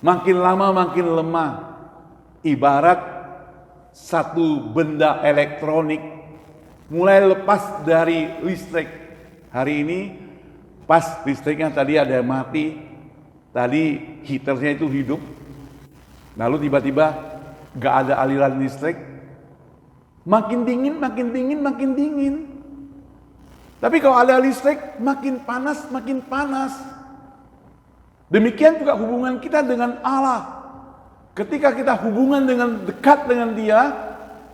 makin lama makin lemah. Ibarat satu benda elektronik mulai lepas dari listrik. Hari ini pas listriknya tadi ada yang mati, tadi heaternya itu hidup, lalu tiba-tiba gak ada aliran listrik, makin dingin, makin dingin, makin dingin. Tapi kalau ada listrik, makin panas, makin panas. Demikian juga hubungan kita dengan Allah. Ketika kita hubungan dengan dekat dengan Dia,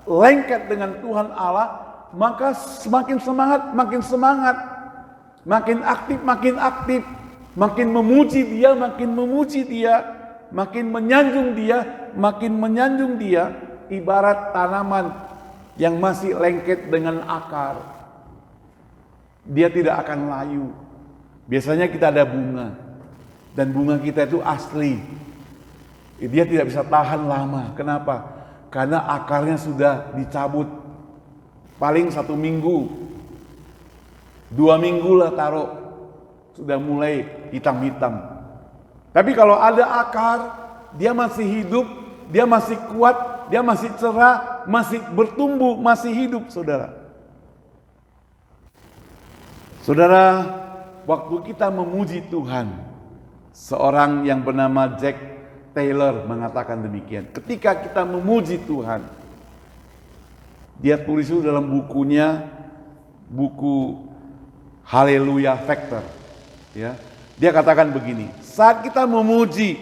lengket dengan Tuhan Allah, maka semakin semangat, makin semangat, makin aktif, makin aktif, makin memuji Dia, makin memuji Dia, makin menyanjung Dia, makin menyanjung Dia. Ibarat tanaman yang masih lengket dengan akar, dia tidak akan layu. Biasanya kita ada bunga, dan bunga kita itu asli. Dia tidak bisa tahan lama. Kenapa? Karena akarnya sudah dicabut. Paling 1 minggu, 2 minggu lah taruh, sudah mulai hitam-hitam. Tapi kalau ada akar, dia masih hidup, dia masih kuat, dia masih cerah, masih bertumbuh, masih hidup, saudara. Saudara, waktu kita memuji Tuhan, seorang yang bernama Jack Taylor mengatakan demikian. Ketika kita memuji Tuhan, dia tulis itu dalam bukunya, buku Haleluya Factor. Ya, dia katakan begini, saat kita memuji,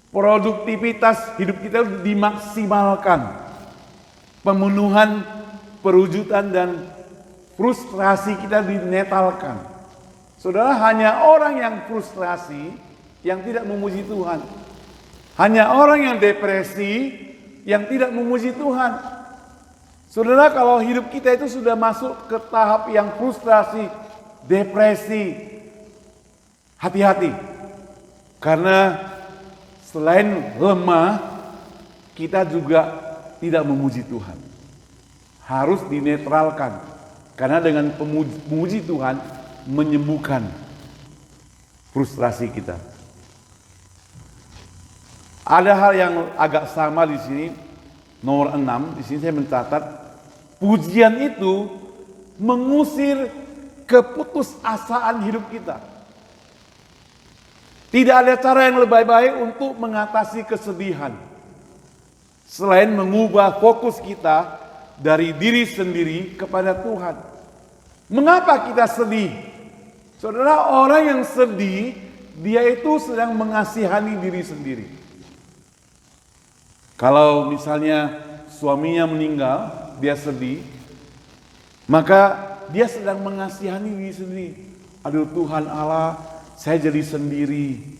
produktivitas hidup kita dimaksimalkan, pemenuhan, perwujudan dan frustrasi kita dinetalkan. Saudara, hanya orang yang frustrasi yang tidak memuji Tuhan. Hanya orang yang depresi yang tidak memuji Tuhan. Saudara, kalau hidup kita itu sudah masuk ke tahap yang frustrasi, depresi, hati-hati. Karena selain lemah, kita juga tidak memuji Tuhan. Harus dinetralkan. Karena dengan memuji Tuhan menyembuhkan frustrasi kita. Ada hal yang agak sama di sini, nomor 6. Di sini saya mencatat, pujian itu mengusir keputusasaan hidup kita. Tidak ada cara yang lebih baik untuk mengatasi kesedihan selain mengubah fokus kita dari diri sendiri kepada Tuhan. Mengapa kita sedih? Saudara, orang yang sedih, dia itu sedang mengasihani diri sendiri. Kalau misalnya suaminya meninggal, dia sedih, maka dia sedang mengasihani diri sendiri. Aduh Tuhan Allah, saya jadi sendiri,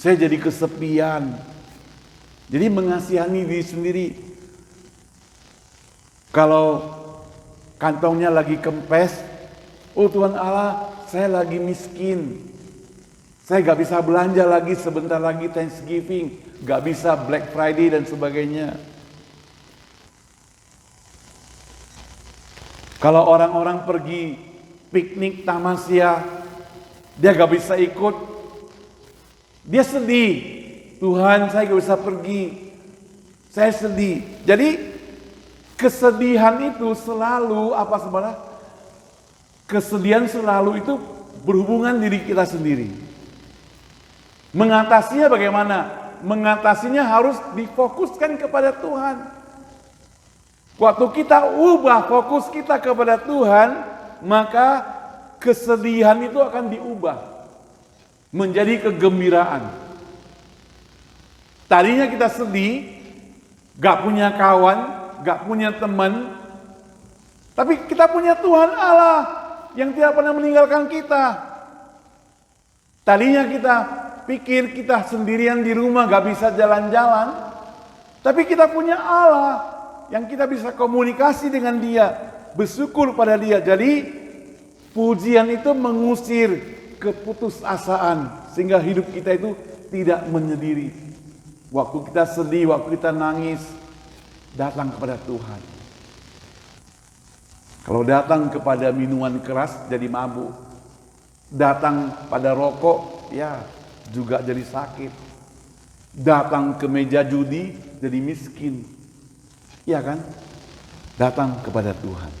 saya jadi kesepian. Jadi mengasihani diri sendiri. Kalau kantongnya lagi kempes, oh Tuhan Allah, saya lagi miskin, saya gak bisa belanja lagi, sebentar lagi Thanksgiving, gak bisa Black Friday dan sebagainya. Kalau orang-orang pergi piknik tamasya, dia gak bisa ikut, dia sedih. Tuhan, saya gak bisa pergi, saya sedih. Jadi kesedihan itu selalu apa saudara? Kesedihan selalu itu berhubungan diri kita sendiri. Mengatasinya bagaimana? Mengatasinya harus difokuskan kepada Tuhan. Waktu kita ubah fokus kita kepada Tuhan, maka kesedihan itu akan diubah menjadi kegembiraan. Tadinya kita sedih, gak punya kawan, gak punya teman, tapi kita punya Tuhan Allah yang tidak pernah meninggalkan kita. Tadinya kita pikir kita sendirian di rumah gak bisa jalan-jalan, tapi kita punya Allah yang kita bisa komunikasi dengan Dia, bersyukur pada Dia. Jadi pujian itu mengusir keputusasaan sehingga hidup kita itu tidak menyendiri. Waktu kita sedih, waktu kita nangis, datang kepada Tuhan. Kalau datang kepada minuman keras jadi mabuk, datang pada rokok ya juga jadi sakit, datang ke meja judi jadi miskin. Iya kan? Datang kepada Tuhan.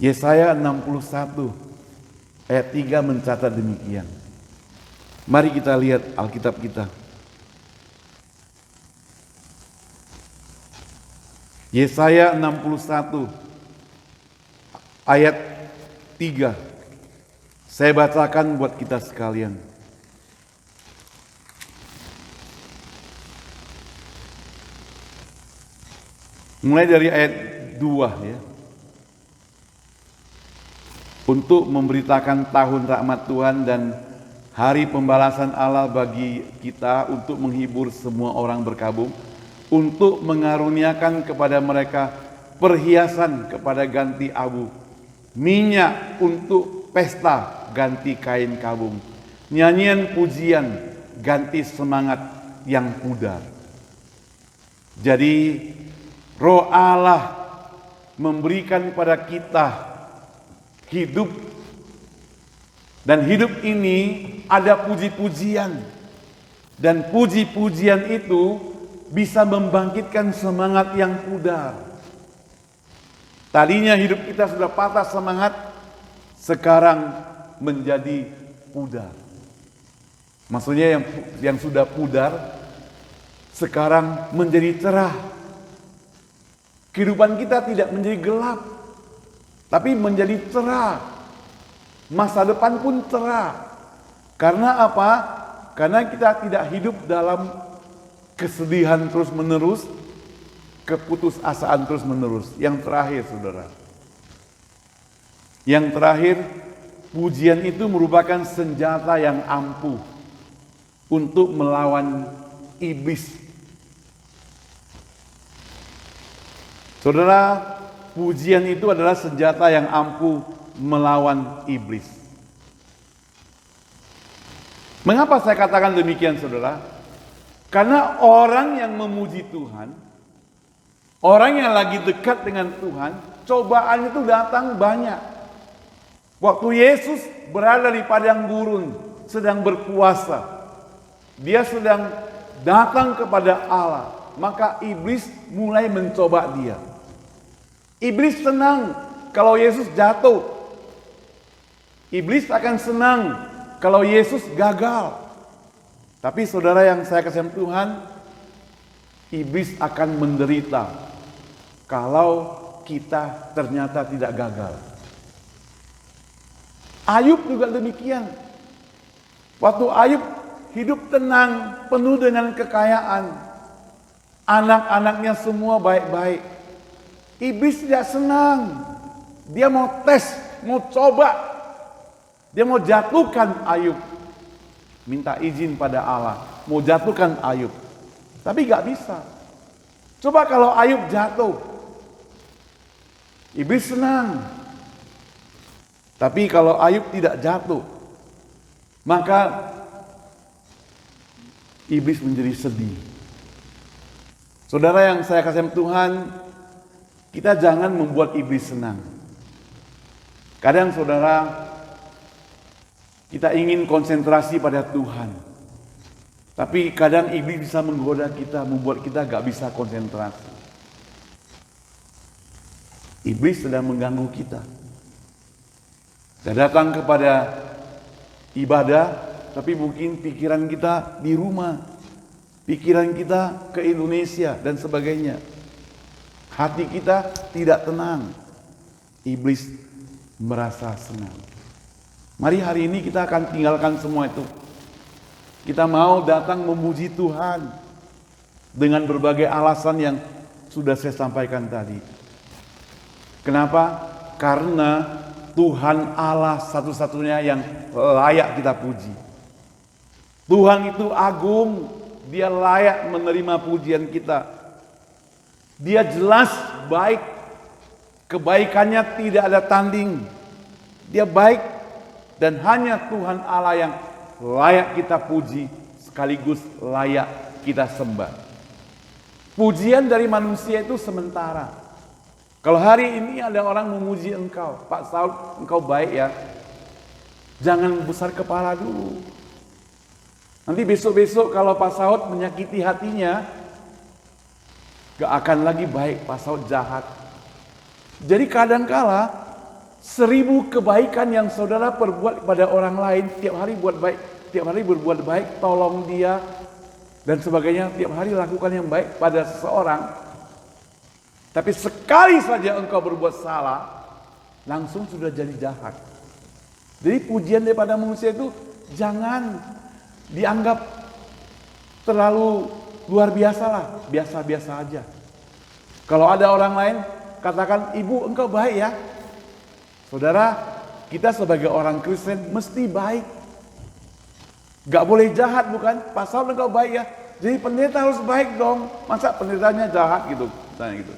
Yesaya 61 ayat 3 mencatat demikian. Mari kita lihat Alkitab kita. Yesaya 61 ayat 3. Saya bacakan buat kita sekalian. Mulai dari ayat 2 ya. Untuk memberitakan tahun rahmat Tuhan dan hari pembalasan Allah bagi kita, untuk menghibur semua orang berkabung, untuk mengaruniakan kepada mereka perhiasan kepada ganti abu, minyak untuk pesta ganti kain kabung, nyanyian pujian ganti semangat yang pudar. Jadi Roh Allah memberikan kepada kita hidup, dan hidup ini ada puji-pujian, dan puji-pujian itu bisa membangkitkan semangat yang pudar. Tadinya hidup kita sudah patah semangat, sekarang menjadi pudar. Maksudnya yang sudah pudar sekarang menjadi cerah. Kehidupan kita tidak menjadi gelap, tapi menjadi cerah. Masa depan pun cerah. Karena apa? Karena kita tidak hidup dalam kesedihan terus menerus, keputusasaan terus menerus. Yang terakhir saudara, yang terakhir, pujian itu merupakan senjata yang ampuh untuk melawan iblis. Saudara, pujian itu adalah senjata yang ampuh melawan iblis. Mengapa saya katakan demikian saudara? Karena orang yang memuji Tuhan, orang yang lagi dekat dengan Tuhan, cobaan itu datang banyak. Waktu Yesus berada di padang gurun, sedang berpuasa, dia sedang datang kepada Allah, maka iblis mulai mencoba dia. Iblis senang kalau Yesus jatuh. Iblis akan senang kalau Yesus gagal. Tapi saudara yang saya kasih Tuhan, iblis akan menderita kalau kita ternyata tidak gagal. Ayub juga demikian. Waktu Ayub hidup tenang, penuh dengan kekayaan, anak-anaknya semua baik-baik, iblis tidak senang. Dia mau tes, mau coba, dia mau jatuhkan Ayub. Minta izin pada Allah, mau jatuhkan Ayub, tapi gak bisa. Coba kalau Ayub jatuh, iblis senang. Tapi kalau Ayub tidak jatuh, maka iblis menjadi sedih. Saudara yang saya kasih Tuhan, kita jangan membuat iblis senang. Kadang saudara, kita ingin konsentrasi pada Tuhan. Tapi kadang iblis bisa menggoda kita, membuat kita gak bisa konsentrasi. Iblis sedang mengganggu kita. Kita datang kepada ibadah, tapi mungkin pikiran kita di rumah. Pikiran kita ke Indonesia dan sebagainya. Hati kita tidak tenang. Iblis merasa senang. Mari hari ini kita akan tinggalkan semua itu. Kita mau datang memuji Tuhan dengan berbagai alasan yang sudah saya sampaikan tadi. Kenapa? Karena Tuhan Allah satu-satunya yang layak kita puji. Tuhan itu agung, Dia layak menerima pujian kita. Dia jelas baik, kebaikannya tidak ada tanding. Dia baik dan hanya Tuhan Allah yang layak kita puji, sekaligus layak kita sembah. Pujian dari manusia itu sementara. Kalau hari ini ada orang memuji engkau, Pak Saud, engkau baik ya. Jangan besar kepala dulu. Nanti besok-besok kalau Pak Saud menyakiti hatinya, gak akan lagi baik, Pak Saud jahat. Jadi kadangkala 1000 kebaikan yang saudara perbuat kepada orang lain, tiap hari buat baik, tiap hari berbuat baik, tolong dia, dan sebagainya, tiap hari lakukan yang baik pada seseorang. Tapi sekali saja engkau berbuat salah, langsung sudah jadi jahat. Jadi pujian daripada manusia itu jangan dianggap terlalu luar biasa lah, biasa-biasa aja. Kalau ada orang lain, katakan, ibu engkau baik ya. Saudara, kita sebagai orang Kristen mesti baik. Gak boleh jahat bukan? Pasal engkau baik ya. Jadi pendeta harus baik dong. Masa pendetanya jahat gitu? Misalnya gitu.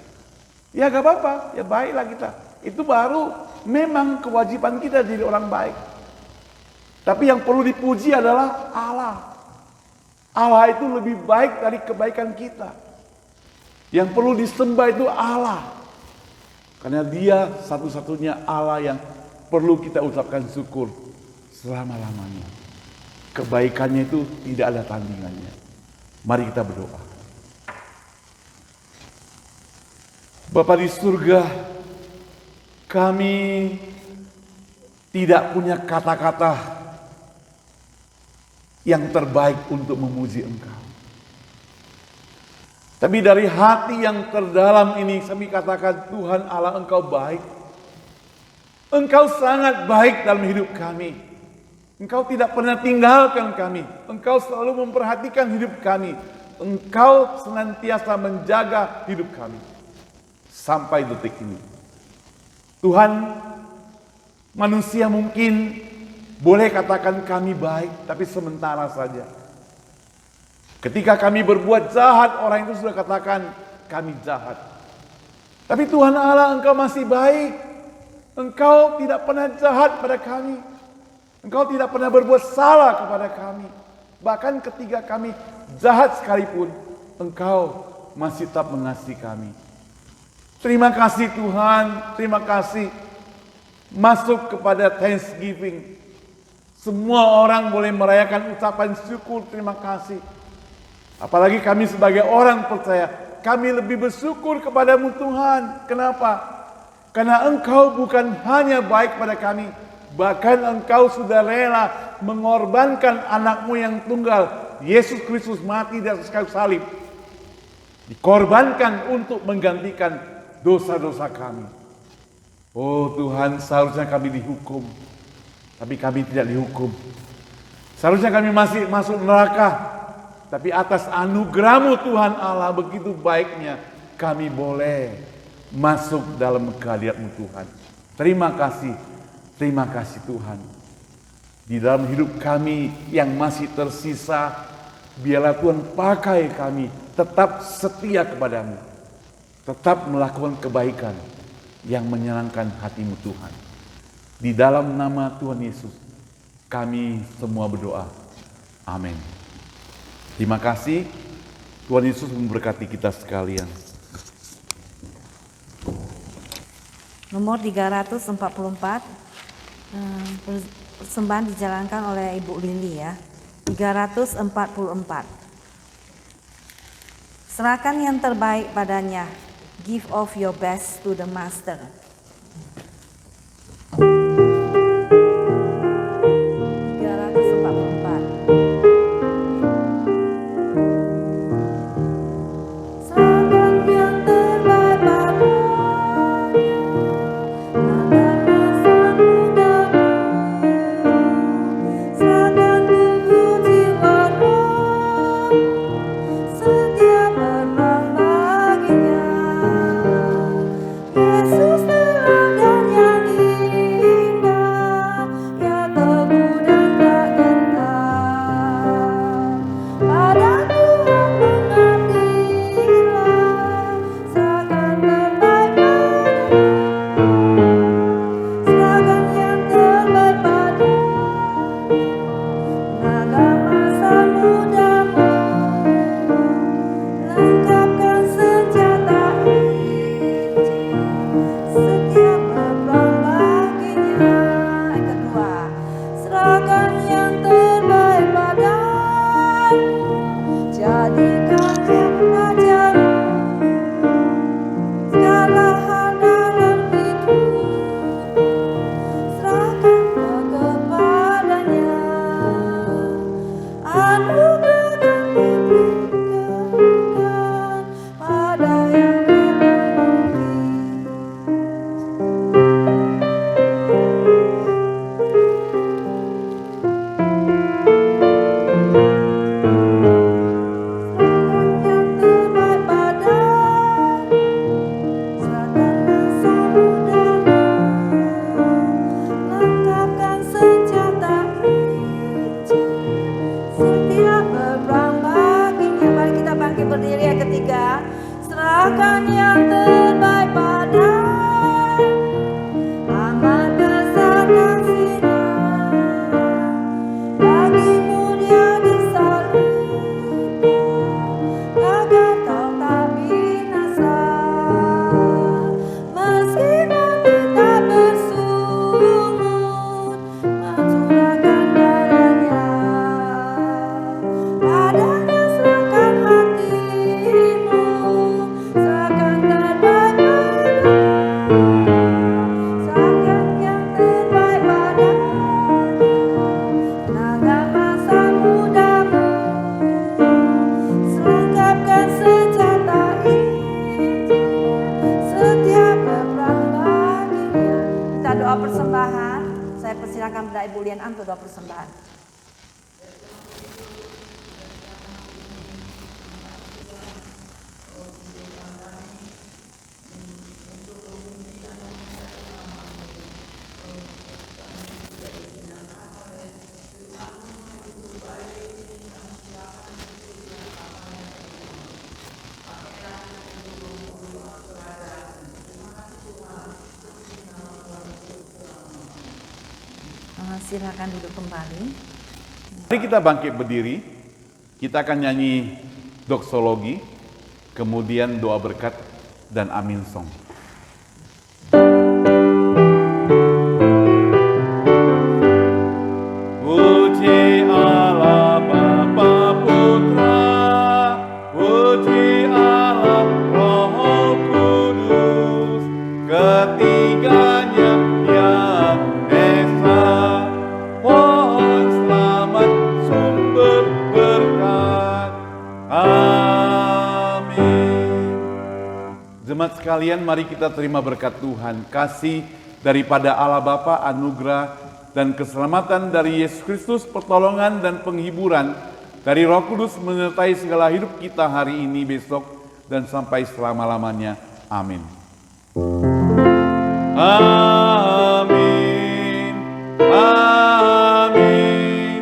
Ya gak apa-apa, ya baiklah kita. Itu baru memang kewajiban kita jadi orang baik. Tapi yang perlu dipuji adalah Allah. Allah itu lebih baik dari kebaikan kita. Yang perlu disembah itu Allah. Karena Dia satu-satunya Allah yang perlu kita ucapkan syukur selama-lamanya. Kebaikannya itu tidak ada tandingannya. Mari kita berdoa. Bapa di surga, kami tidak punya kata-kata yang terbaik untuk memuji Engkau. Tapi dari hati yang terdalam ini kami katakan, Tuhan Allah Engkau baik. Engkau sangat baik dalam hidup kami. Engkau tidak pernah tinggalkan kami. Engkau selalu memperhatikan hidup kami. Engkau senantiasa menjaga hidup kami. Sampai detik ini. Tuhan, manusia mungkin boleh katakan kami baik, tapi sementara saja. Ketika kami berbuat jahat, orang itu sudah katakan kami jahat. Tapi Tuhan Allah, Engkau masih baik. Engkau tidak pernah jahat pada kami. Engkau tidak pernah berbuat salah kepada kami. Bahkan ketika kami jahat sekalipun, Engkau masih tetap mengasihi kami. Terima kasih Tuhan, terima kasih. Masuk kepada Thanksgiving. Semua orang boleh merayakan ucapan syukur, terima kasih. Apalagi kami sebagai orang percaya, kami lebih bersyukur kepadamu Tuhan. Kenapa? Karena Engkau bukan hanya baik pada kami, bahkan Engkau sudah rela mengorbankan anakmu yang tunggal, Yesus Kristus mati di atas kayu salib. Dikorbankan untuk menggantikan dosa-dosa kami. Oh Tuhan, seharusnya kami dihukum, tapi kami tidak dihukum. Seharusnya kami masih masuk neraka, tapi atas anugerah-Mu Tuhan Allah begitu baiknya kami boleh masuk dalam kehadirat-Mu Tuhan. Terima kasih Tuhan. Di dalam hidup kami yang masih tersisa, biarlah Tuhan pakai kami tetap setia kepadamu. Tetap melakukan kebaikan yang menyenangkan hati-Mu Tuhan. Di dalam nama Tuhan Yesus, kami semua berdoa. Amin. Terima kasih. Tuhan Yesus memberkati kita sekalian. nomor 344. Persembahan dijalankan oleh Ibu Lili ya. 344. Serahkan yang terbaik padanya. Give of your best to the master. Silakan duduk kembali. Mari kita bangkit berdiri. Kita akan nyanyi doksologi, kemudian doa berkat dan amin song. Puji Allah Bapa Putra, puji Allah Roh Kudus, ketiganya yang esa. Pohon selamat sumber berkat. Amin. Jemaat sekalian, mari kita terima berkat Tuhan, kasih daripada Allah Bapa, anugerah dan keselamatan dari Yesus Kristus, pertolongan dan penghiburan dari Roh Kudus menyertai segala hidup kita hari ini, besok, dan sampai selama-lamanya. Amin. Amin. Amin.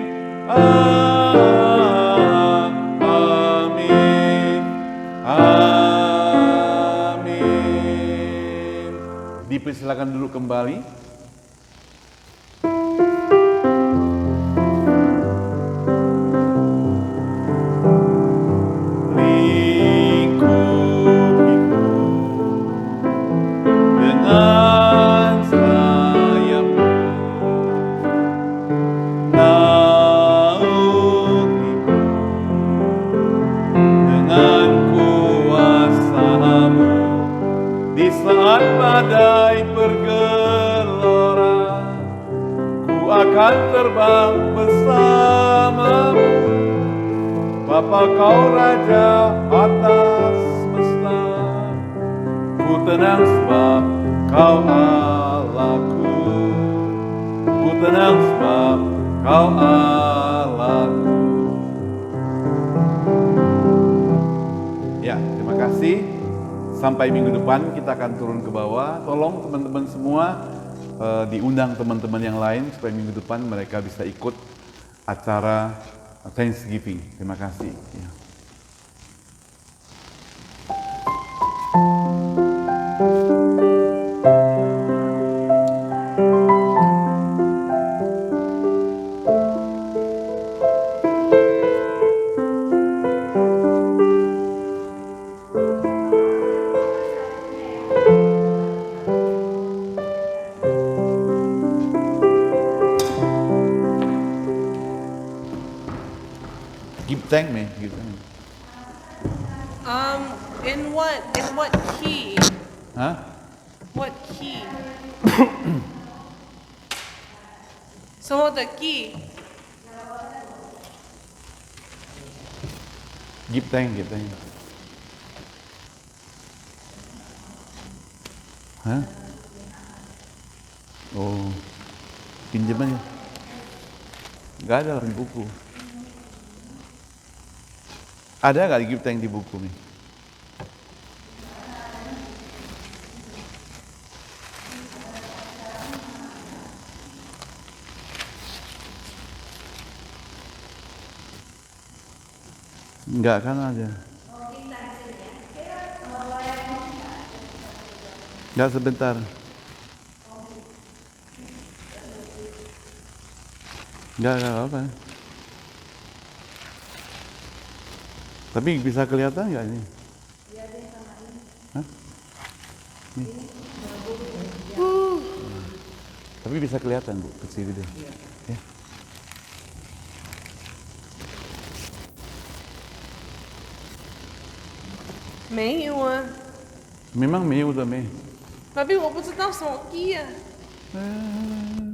Amin. Amin. Dipersilakan dulu kembali. Lingkupiku dengan bergelora, ku akan terbang bersamamu. Bapa kau Raja atas semesta, ku tenang sebab kau Allahku. Ku tenang sebab kau Allahku. Ya, terima kasih. Sampai minggu depan kita akan turun ke bawah. Tolong teman-teman semua diundang teman-teman yang lain supaya minggu depan mereka bisa ikut acara Thanksgiving. Terima kasih. Ya. Give thank me. Give thank me. In what key? Hah? What key? So the key. Give thank, give thank. Hah? Oh, pinjam aja. Gak ada di buku. Ada nggak give thank di buku nih? Enggak kan ada. Enggak sebentar. Enggak apa-apa. Tapi bisa kelihatan nggak ini? Hah? Nih. Tapi bisa kelihatan Bu, kecil deh. Ya.没有啊， Memang Mei udah Mei. 爸比我不知道什么 key 啊。 Eh,